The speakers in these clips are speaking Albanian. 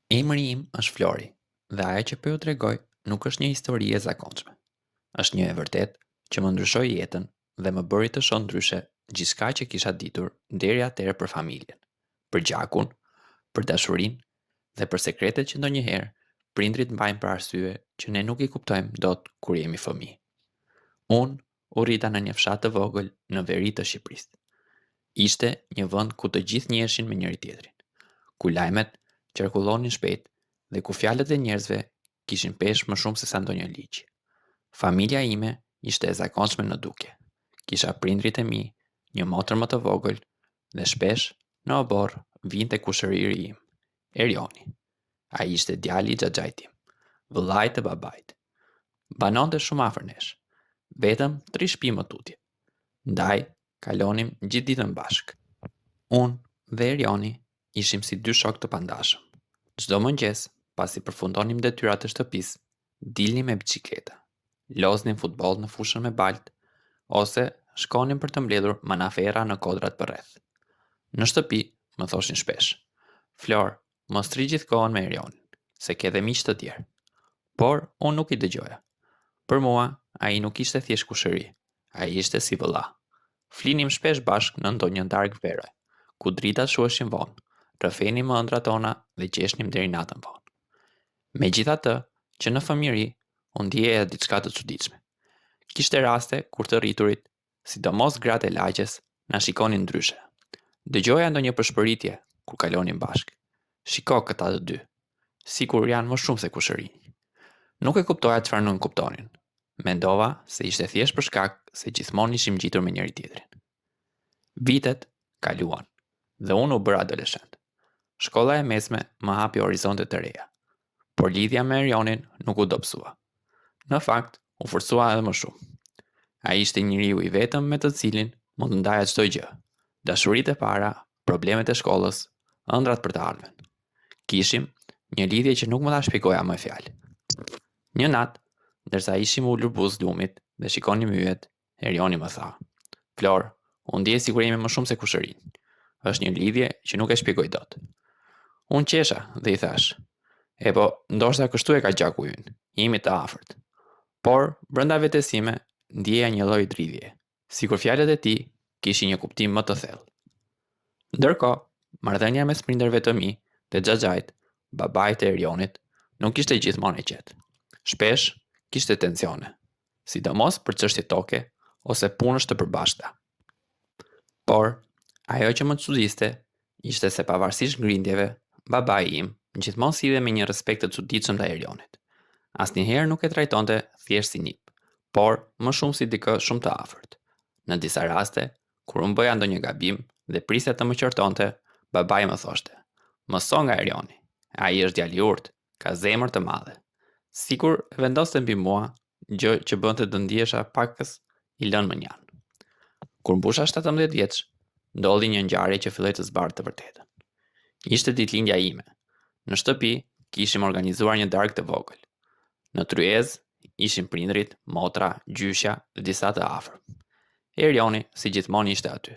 Emri im është Flori, dhe ajo që po ju tregoj nuk është një histori e zakonshme. Është një e vërtet që më ndryshoi jetën dhe më bëri të shoh ndryshe gjithçka që kisha ditur deri atëherë për familjen, për gjakun, për dashurinë dhe për sekretet që ndonjëherë prindrit mbajnë për arsye që ne nuk i kuptojmë dot kur jemi fëmijë. Unë u rrita në një fshat të vogël në veri të Shqipërisë. Ishte një vend ku të gjithë njiheshin me njëri tjetrin, ku lajmet qarkullonin shpejt dhe ku fjalët e njerëzve kishin peshë më shumë se sa ndonjë ligj. Familja ime ishte e zakonshme në dukje. Kisha prindrit e mi, një motër më të vogël dhe shpesh në obor vinte kushëriri im, Erioni. Ai ishte djali i xhaxhait tim, vëllai të babait. Banonte shumë afër nesh, vetëm 3 shtëpi më tutje. Ndaj kalonim gjithë ditën bashk. Unë dhe Erioni ishim si dy shok të pandashëm. Çdo mëngjes, pasi përfundonim detyrat e shtëpisë, dilnim me biçikleta, loznim futboll në fushën me balt, ose shkonim për të mbledhur manafera në kodrat përreth. Në shtëpi më thoshin shpesh: "Flor, mos rri gjithkohën me Erionin, se ke dhe miq të tjerë." Por unë nuk i dëgjoja. Për mua, ai nuk ishte thjesht kushëri, ai ishte si vëlla. Flinim shpesh bashk në ndonjë darkë vere, ku dritat shuheshin vonë, rrëfenim ëndrat tona dhe qeshnim deri natën vonë. Megjithatë, që në fëmijëri unë ndjeja diçka të çuditshme. Kishte raste kur të rriturit, sidomos gratë e lagjes, na shikonin ndryshe. Dëgjoja ndonjë përshpëritje kur kalonin bashk. "Shiko këta të dy, sikur janë më shumë se kushëri." Nuk e kuptoja çfarë nuk kuptonin. Mendova se ishte thjesht për shkak se gjithmonë ishim ngjitur me njëri tjetrin. Vitet kaluan dhe unë u bëra adoleshent. Shkolla e mesme më hapi horizonte të reja, por lidhja me Erionin nuk u dobësua. Në fakt, u forcua edhe më shumë. Ai ishte njeriu i vetëm me të cilin mund të ndaja çdo gjë: dashuritë e para, problemet e shkollës, ëndrat për të ardhmen. Kishim një lidhje që nuk më ta shpjegoja me fjalë. Një natë, ndërsa ishim ulur buz lumit dhe shikonim yjet, Erioni më tha: "Flor, unë ndjej sikur jemi më shumë se kushërinj. Është një lidhje që nuk e shpjegoj dot." Unë qesha dhe i thash: "E po, ndoshta kështu e ka gjaku ynë, jemi të afërt." Por, brenda vetes time, ndjeja një lloj dridhje, sikur fjalët e tij kishin një kuptim më të thellë. Ndërkohë, marrëdhënia mes prindërve të mi dhe xhaxhait, babait të Erionit, nuk ishte gjithmonë e qetë. Shpesh kishte tensione, sidomos për çështje toke ose punësh të përbashkëta. Por, ajo që më çuditste ishte se pavarësisht grindjeve, babai im gjithmonë sillej me një respekt të çuditshëm ndaj Erionit. Asnjëherë nuk e trajtonte thjesht si nip, por më shumë si dikë shumë të afërt. Në disa raste, kur unë bëja ndonjë gabim dhe prisja të më qortonte, babai më thoshte: "Mëso nga Erioni, ai është djalë i urtë, ka zemër të madhe." Sikur e vendoste mbi mua, gjë që bënte të ndihesha pakës i lënë më njan. Kur mbusha 17 vjeç, ndodhi një ngjarje që filloi të zbardhte të vërtetën. Ishte ditëlindja ime. Në shtëpi kishim organizuar një darkë të vogël. Në tryezë ishin prindrit, motra, gjyshja dhe disa të afërm. Erioni, si gjithmonë, ishte aty.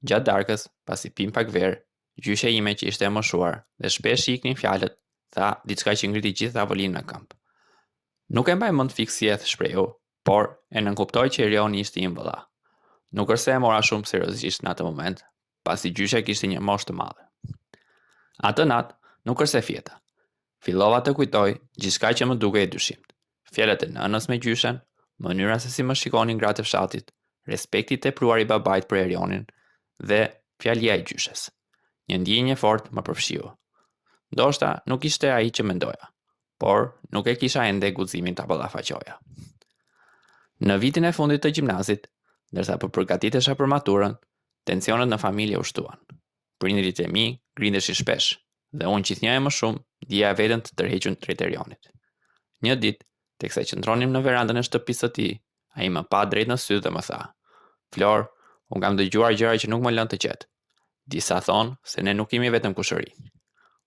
Gjatë darkës, pasi pim pak verë, gjyshja ime që ishte e moshuar dhe shpesh i iknin fjalët, tha diçka që ngriti gjithë tavolinën në këmbë. Nuk e mbaj mend fiks si e shprehu, por e nënkuptoj që Erioni ishte im vëlla. Nuk është se e mora shumë seriozisht në atë moment, pasi gjyshja kishte një moshë të madhe. Atë natë nuk është se fjeta. Fillova të kujtoj gjithçka që më dukej e dyshimt. Fjalët e nënës me gjyshen, mënyra se si më shikonin gratë e fshatit, respekti i tepruar i babait për Erionin dhe fjalia e gjyshes. Një ndjenjë e fortë më përfshiu. Ndoshta nuk ishte ai që mendoja, por nuk e kisha ende guximin ta ballafaqoja. Në vitin e fundit të gjimnazit, ndërsa po përgatitesha për maturën, tensionet në familje u shtuan. Prindrit e mi grindeshin shpesh dhe unë gjithnjë e më shumë dija veten të tërhequr drejt Erionit. Një ditë, teksa qëndronim në verandën e shtëpisë së tij, ai më pa drejt në sy dhe më tha: "Flor, unë kam dëgjuar gjëra që nuk më lënë të qetë. Disa thonë se ne nuk jemi vetëm kushëri."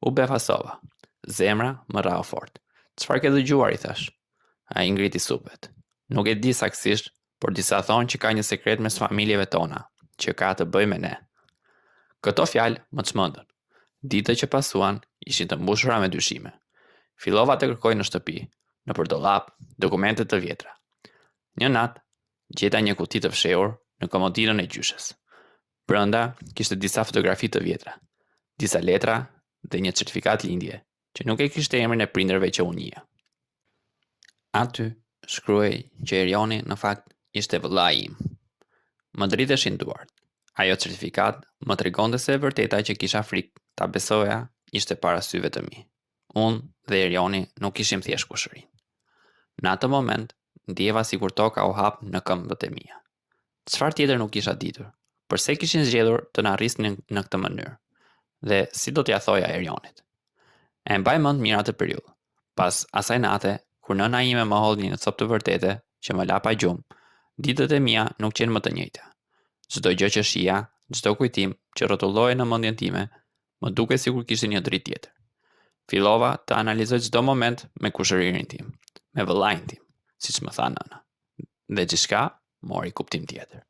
U befasova. Zemra më rau fort. "Çfarë ke dëgjuar?" i thash. Ai ngriti supet. "Nuk e di saktësisht, por disa thonë që ka një sekret mes familjeve tona, që ka të bëjë me ne." Këto fjalë më çmendën. Ditët që pasuan ishin të mbushura me dyshime. Fillova të kërkoj në shtëpi, nëpër dollap, dokumente të vjetra. Një natë, gjeta një kuti të fshehur në komodinën e gjyshes. Brenda kishte disa fotografi të vjetra, disa letra dhe një certifikat lindje, që nuk e kishte emrin e prindërve që unë njeh. Aty shkruaj që Erioni në fakt ishte vëllai im. Më driteshin duart. Ajo certifikat më tregonte se e vërteta që kisha frikë ta besoja ishte para syve të mi. Unë dhe Erioni nuk ishim thjesht kushërin. Në atë moment, ndjeva sikur toka u hap në këmbët e mia. Çfarë tjetër nuk kisha ditur? Përse kishin zgjedhur të na rrisnin në këtë mënyrë? Dhe si do t'ja thoja Erionit? E mbaj mend mirë atë periudhë. Pas asaj nate, kur nëna ime më hodhi në copë të vërtete që më la pa gjumë, ditët e mia nuk qenë më të njëjta. Çdo gjë që shija, çdo kujtim që rrotullohej në mendjen time, më duke sikur kishte një dritë tjetër. Fillova të analizoj çdo moment me kushëririn tim, me vëllain tim, siç më tha nëna. Dhe gjithçka mori kuptim tjetër.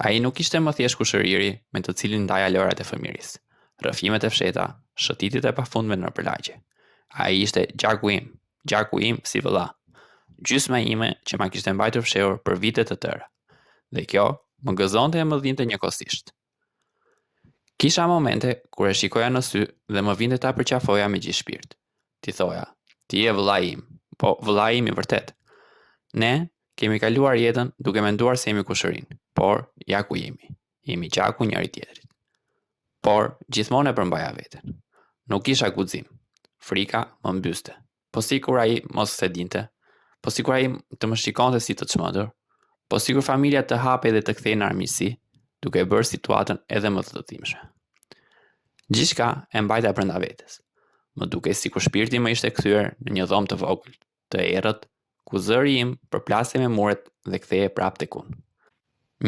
Ai nuk ishte më thjesht kushëriri me të cilin ndaja lërat e fëmirisë, rrëfimet e fsheta, shëtitit e pafundme në përlagje. Ai ishte gjaku im si vëlla, gjysma ime që ma kishte mbajtur fshehur për vite të tëra. Dhe kjo më gëzonte e më dhinte njëkohësisht. Kisha momente kur e shikoja në sy dhe më vinte ta përqafoja me gjithë shpirt. Ti thoja, ti je vëllai im, po vëllai im i vërtet. Ne kemi kaluar jetën duke menduar se jemi kushërin, por ja ku jemi gjaku njëri tjetrit. Por gjithmonë e përmbaja veten. Nuk kisha guxim. Frika më mbyste. Po sikur ai mos se dinte, po sikur ai të më shikonte si të çmendur, po sikur familja të hapej dhe të kthehej në armiqësi, duke bërë situatën edhe më të dëmshme. Gjithçka e mbajta brenda vetes. Më dukej sikur shpirti më ishte kthyer në një dhomë të vogël, të errët, ku zëri im përplasej me muret dhe kthehej prapë tek unë.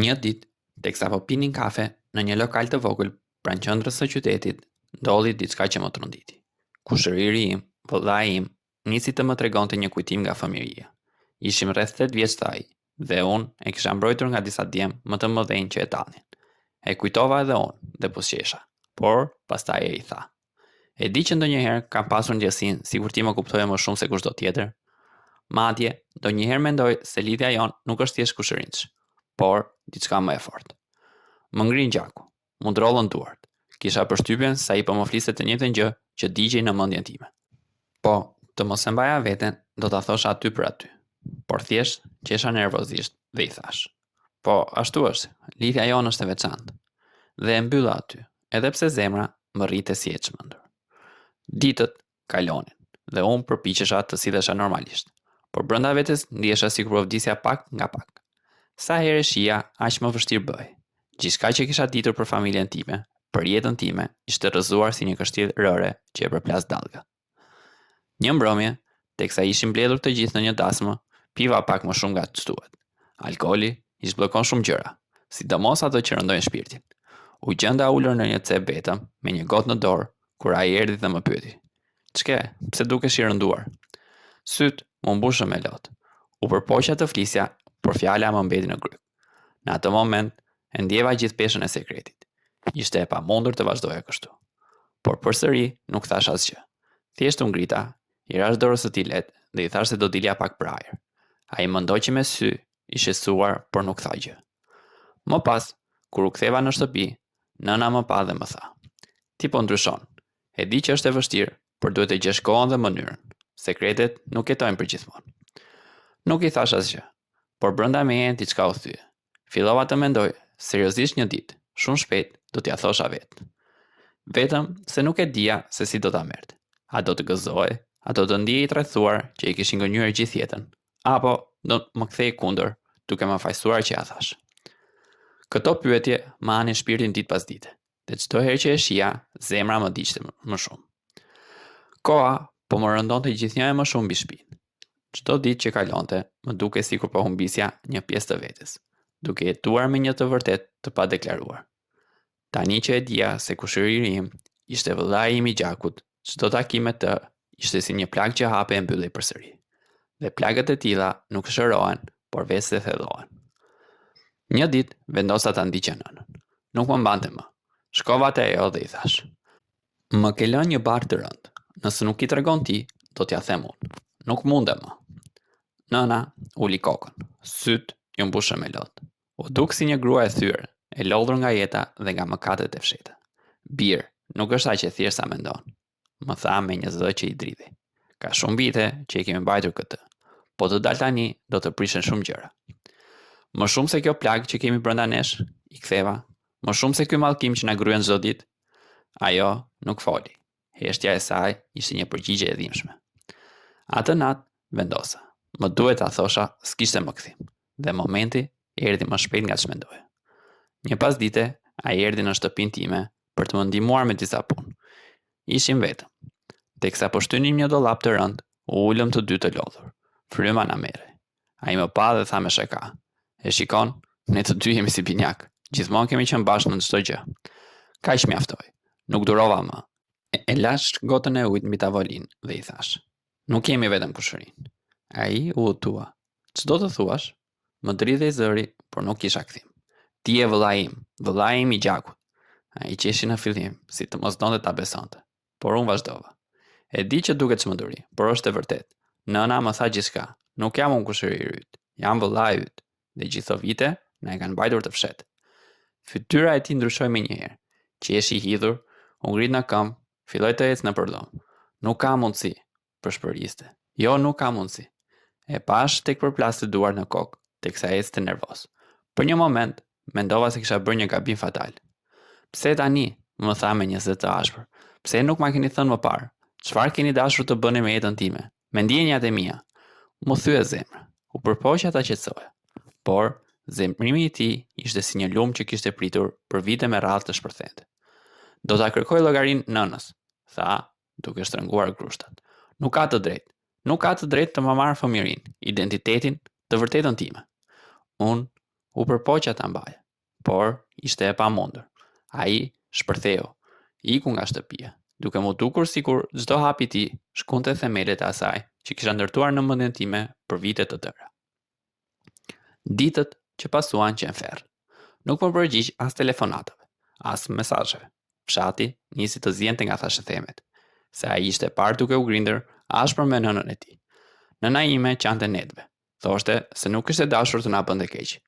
Një ditë, teksa po pinin kafe në një lokal të vogël pranë qendrës së qytetit, ndodhi diçka që më tronditi. Kushëriri im, vëllai im, nisi të më tregonte një kujtim nga fëmiria. Ishim rreth 8 vjeç të ai, dhe unë e kisha mbrojtur nga disa djem më të mëdhenj që e tanin. E kujtova edhe unë dhe pusqesha, por pastaj e i tha. E di që ndonjëherë kam pasur ndjesinë sikur ti më kuptoje më shumë se kushdo tjetër. Madje, ndonjëherë mendoj se lidhja jon nuk është thjesht kushërinç, por diçka më e fortë. Më ngrin gjaku, mu ndrollën duart. Kisha përshtypjen se ai po më fliste të njëjtën gjë që digjej në mendjen time. Po, të mos e mbaja veten, do ta thosha aty për aty. Por thjesht qesha nervozisht dhe i thash. Po, ashtu është, lidhja jonë është e veçantë. Dhe e mbylla aty, edhe pse zemra më rrite si e çmendur. Ditët kalonin dhe unë përpiqesha të sillesha normalisht, por brenda vetes ndihesha sikur po vdisja pak nga pak. Sa herë shija, aq më vështirë bëhej. Gjithçka që kisha ditur për familjen time, për jetën time, ishte rrëzuar si një kështjellë rëre që e përplas dallga. Një mbrëmje, teksa ishim mbledhur të gjithë në një dasmë, piva pak më shumë nga ç'duhet. Alkooli i zhbllokon shumë gjëra, sidomos ato që rëndojnë shpirtin. U gjenda ulur në një cep vetëm, me një gotë në dorë, kur ai erdhi dhe më pyeti. "Ç'ke? Pse dukesh i rënduar?" Syt më mbushën me lot. U përpoqja të flisja, por fjala më mbeti në gryk. Në atë moment e ndjeva gjithë peshën e sekretit. Ishte e pamundur të vazhdoja kështu. Por përsëri nuk thash asgjë. Thjesht u ngrita, i rash dorës së tij lehtë dhe i thash se do dilja pak për ajër. Ai më ndoqi me sy, i shqetësuar, por nuk tha gjë. Më pas, kur u ktheva në shtëpi, nëna më pa dhe më tha: "Ti po ndryshon. E di që është e vështirë, por duhet të gjesh kohën dhe mënyrën. Sekretet nuk jetojnë për gjithmonë." Nuk i thash asgjë, por brenda meje diçka u thye. Fillova të mendoj, seriozisht një ditë, shumë shpejt do t'ja thosha vetë. Vetëm se nuk e dija se si do ta merrte. A do të gëzohej, a do të ndihej i trethuar që i kishin gënjur gjithë jetën, apo do më kthej kundër, duke më fajsuar që ja thash. Këto pyetje më hanin shpirtin ditë pas dite, dhe çdo herë që e shija, zemra më diqte më shumë. Koha po më rëndonte gjithnjë më shumë mbi shpinë. Çdo ditë që kalonte, më duke sikur po humbisja një pjesë të vetes, duke jetuar me një të vërtet të padeklaruar. Tani që e dija se kushëriri im ishte vëllai im i gjakut, çdo takim me të ishte si një plagë që hape e mbyllej përsëri. Dhe plagët e tilla nuk shërohen, por vetë se thellohen. Një ditë vendosa ta ndiqja nënën. Nuk më mbante më. Shkova te ajo dhe i thash: Më ke lënë një barë të rëndë. Nëse nuk i tregon ti, do t'ja them unë. Nuk mundem më. Nëna uli kokën. Syt ju mbushën me lotë. U duk si një grua e thyrë, e lodhur nga jeta dhe nga mëkatet e fsheta. Birë, nuk është aq e thjeshtë sa mendon. Më tha me një zë që i dridhi. Ka shumë vite që i kemi mbajtur këtë. Po të dal tani do të prishen shumë gjëra. Më shumë se kjo plagë që kemi brenda nesh, i ktheva. Më shumë se ky mallkim që na gryen çdo ditë. Ajo nuk foli. Heshtja e saj ishte një përgjigje e dhimbshme. Atë natë vendosa. Më duhet ta thosha s'kishte më kthim. Dhe momenti erdhi më shpejt nga ç'mendoja. Një pasdite ai erdhi në shtëpinë time për të më ndihmuar me disa punë. Ishim vetëm. Teksa po shtynim një dollap të rënd, u ulëm të dy të lodhur. Fryma na merri. Ai më pa dhe tha me shaka. E shikon, ne të dy jemi si binjak. Gjithmonë kemi qenë bashkë në çdo gjë. Kaq mjaftoi. Nuk durova më. E lash gotën e ujit mbi tavolinë dhe i thash: "Nuk kemi vetëm kushërinë." Ai u utua. "Ç'do të thuash?" Më dridhej zëri, por nuk kisha kthim. "Ti je vëllai im I gjakut." Ai qeshi në fillim, si të mos donte ta besonte, por unë vazhdova. "E di që duket çmenduri, por është e vërtet. Nëna më tha gjithçka. Nuk jam unë kushëri I yt, jam vëllai yt, dhe gjithë vite na e kanë mbajtur të fshehtë." Fytyra e tij ndryshoi menjëherë. Qeshi I hidhur, u ngrit në këmbë, filloi të ecë nëpër dhomë. "Nuk ka mundësi," përshpëriste. "Jo, nuk ka mundësi." E pash tek përplasti duar në kokë, teksa ecte nervoz. Për një moment mendova se kisha bërë një gabim fatal. "Pse tani?" më tha me një zë të ashpër. "Pse nuk ma keni thënë më parë? Çfarë keni dashur të bëni me jetën time, me ndjenjat e mia?" Mu thye zemra. U përpoqja ta qetësoja. Por zemrimi I tij ishte si një lum që kishte pritur për vite me radhë të shpërthente. "Do ta kërkoj llogarinë nënës," tha, duke shtrënguar grushtat. "Nuk ka të drejtë. Nuk ka të drejtë të më marrë fëmijërinë, identitetin, të vërtetën time." Unë u përpoqja ta mbaja, por ishte e pamundur. Ai shpërtheu, iku nga shtëpia, duke mu dukur sikur çdo hap I tij shkonte themelet e asaj që kisha ndërtuar në mendjen time për vite të tëra. Ditët që pasuan qenë ferr. Nuk më përgjigj as telefonatave, as mesazheve. Fshati nisi të zjente nga thashëthemet, se ai ishte parë duke u grindër ashpër me nënën e tij. Nëna ime qante netve. Thoshte se nuk kishte dashur të na bënte keq,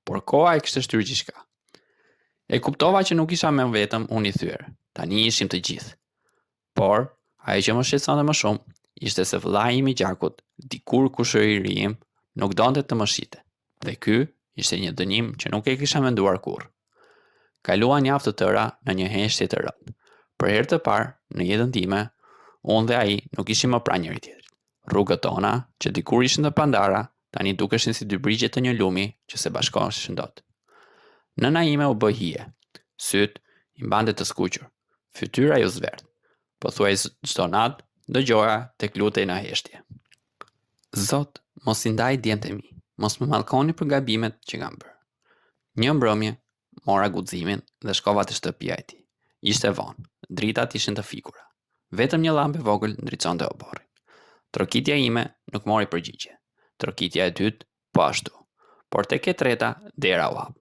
por koha e kishte shtyrë gjithçka. E kuptova që nuk isha me vetëm unë I thyer. Tani ishim të gjithë. Por ajo që më shqetësonte më shumë ishte se vëllai im I gjakut, dikur kushëri im, nuk donte të më shite. Dhe ky ishte një dënim që nuk e kisha menduar kurrë. Kaluan javë të tëra në një heshtje të rëndë. Për herë të parë në jetën time, unë dhe ai nuk ishim më pranë njëri tjetrit. Rrugët tona, që dikur ishin të pandara, tani dukeshin si dy brigje të një lumi që se bashkoheshin dot. Nëna ime u bë hije. Syt I mbante të skuqur. Fytyra ju zverdh. Pothuaj çdo natë dëgjoja tek lutej në heshtje. "Zot, mos I ndaj djemtë e mi. Mos më mallkoni për gabimet që kam bërë." Një mbrëmje mora guximin dhe shkova te shtëpia e tij. Ishte vonë, dritat ishin të fikura. Vetëm një llamp e vogël ndriçonte oborrin. Trokitja ime nuk mori përgjigje. Trokitja e dytë po ashtu. Por tek e treta dera u hap.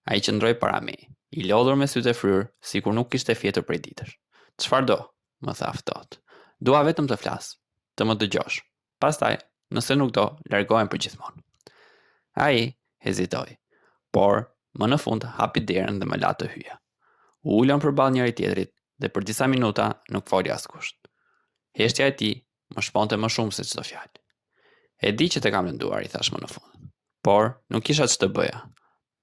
Ai qëndroi para meje, I lodhur me sytë e fryrë, sikur nuk kishte fjetur prej ditësh. "Çfarë do?" më tha ftohtë. "Dua vetëm të flas, të më dëgjosh. Pastaj, nëse nuk do, largohem përgjithmonë." Ai hezitoi, por më në fund hapi derën dhe më la të hyja. U ulëm përballë njëri tjetrit dhe për disa minuta nuk foli askush. Heshtja e tij më shponte më shumë se çdo fjalë. "E di që të kam lënduar," I thash më në fund. "Por nuk kisha ç'të bëja.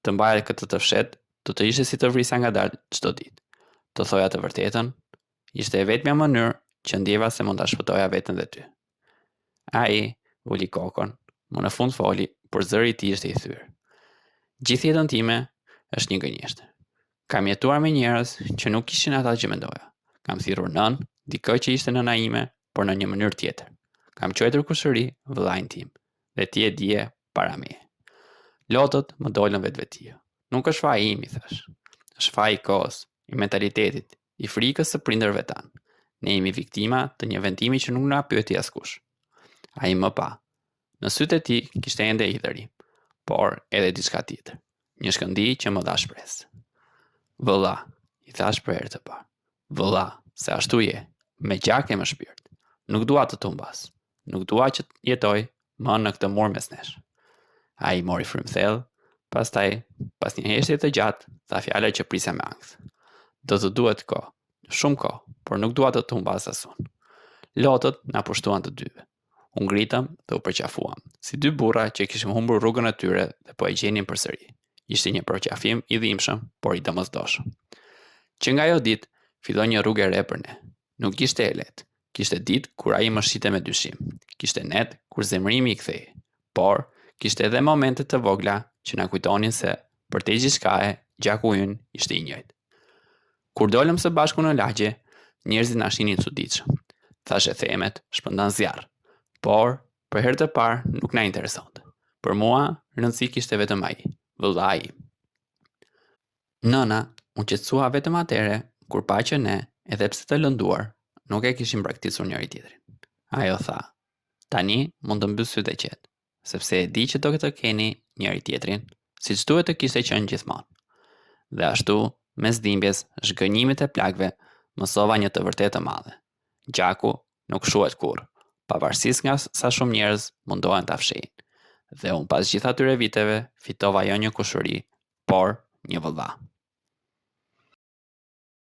Të mbaja këtë të fshehtë, do të ishte si të vrisa ngadalë çdo ditë. Të thoja të vërtetën, ishte e vetmja mënyrë që ndjeva se mund ta shpëtoja veten dhe ty." Ai uli kokën, më në fund foli, por zëri I tij ishte I thyer. "Gjithë jetën time është një gënjeshtër. Kam jetuar me njerëz që nuk kishin ata që mendoja. Kam thirrur nën, dikë që ishte nëna ime, por në një mënyrë tjetër. Kam quajtur kushëri vëllain tim, dhe ti e dije para meje. Lotët më dolën vetvetia. Nuk është faji im," I thash. "Është faji I kohës, I mentalitetit, I frikës së prindërve tan. Ne jemi viktima të një vendimi që nuk na pyeti askush." Ai më pa. Në sytë e tij kishte ende hidhëri, por edhe diçka tjetër. Një shkëndij që më dha shpresë. "Vëlla," I thash për herë të parë. "Vëlla." se ashtu je, me gjak e më shpirt. Nuk dua të tumbas. Nuk dua që të jetoj më në këtë mur mes nesh. Ai mori frymthell, pastaj, pas një heshtje të gjatë, tha fjalë që prisja me ankth. Do të duhet kohë, shumë kohë, por nuk dua të tumbas as unë. Lotët na pushtuan të dyve. U ngritëm dhe u përqafuam, si dy burra që kishim humbur rrugën e tyre dhe po e gjenin përsëri. Ishte një përqafim i dhimbshëm, por i domosdoshëm. Që nga ajo ditë filloi një rrugë e re për ne. Nuk ishte e lehtë. Kishte ditë kur ai më shite me dyshim. Kishte net kur zemrimi i kthehej. Por kishte edhe momente të vogla që na kujtonin se për te gjithçkae gjaku ynë ishte i njëjtë. Kur dolëm së bashku në lagje, njerëzit na shihnin çuditshëm. Thashë themet shpërndan zjarr. Por për herë të parë nuk na interesonte. Për mua rëndësi kishte vetëm ai, vëlla im. Nëna u qetësua vetëm atëre kur pa që ne, edhe pse të lënduar, nuk e kishim braktisur njëri tjetrin. Ajo tha: "Tani mund të mbys sytë e qetë, sepse e di që do të keni njëri tjetrin, siç duhet të kishte qenë gjithmonë." Dhe ashtu, mes dhimbjes, zhgënjimit e plagëve, mësova një të vërtetë të madhe. Gjaku nuk shuhet kurrë, pavarësisht nga sa shumë njerëz mundohen ta fshehin. Dhe unë pas gjithë atyre viteve fitova jo një kushëri, por një vëlla.